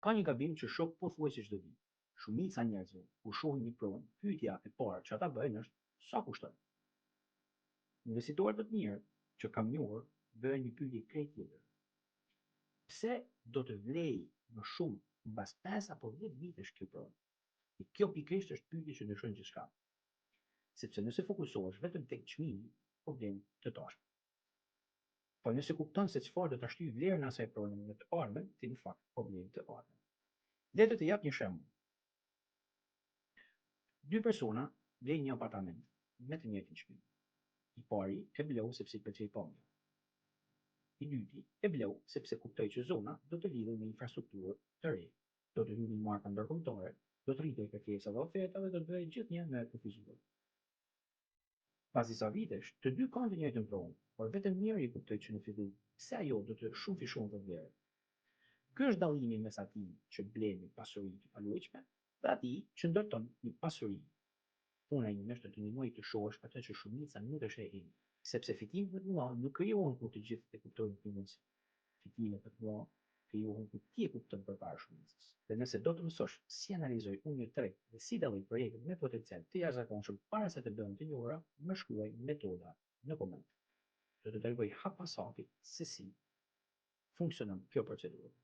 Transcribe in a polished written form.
Ka një gabim që shoh pothuajse çdo ditë. Shumica e njerëzve kur shohin një provë, pyetja e parë që ata bëjnë është sa kushton. Investitorët më të mirë që kam njohur bëjnë një pyetje krejt tjetër. Pse do të vlej më shumë mbas 5 apo 10 vitesh kjo provë? E kjo pikërisht është pyetje që ndryshon gjithçka. Sepse nëse fokusohesh vetëm tek çmimi, problemi të tashme. Po nëse kupton se çfarë do ta shtyjë vlerën e asaj prove në të ardhmen, ti në fakt problemi të ardhmen. Le të jap një shembull. Dy persona blejnë një apartament me të njëjtin çmim. I pari e bleu sepse i pëlqej pamja. I dyti e bleu sepse kuptoi që zona do të lidhej me infrastrukturë të re, do të hyjnë marka ndërkombëtare, do të rritej kërkesa dhe oferta dhe do të bëhej gjithnjë me kufizuar. Pas disa vitesh, të dy kanë të njëjtën provë, por vetëm njëri kuptoi që në fillim se ajo do të shumë të vlerë. Ky është dallimi mes atij që blen një pasuri të paluajtshme dhe atij që ndërton një pasuri. Puna ime është të të ndihmoj të shohësh atë që shumica nuk e shehin, sepse fitimet më të mëdha nuk krijohen kur të gjithë e kuptojnë fitimin. Fitimet më të mëdha krijohen kur ti e kupton përpara shumicës. Dhe nëse do të mësosh si analizoj unë një treg dhe si dalloj projekte me potencial të jashtëzakonshëm para se të bëhen të njohura, më shkruaj metoda në koment. Do të tregoj hap pas hapi se si funksionon kjo procedurë.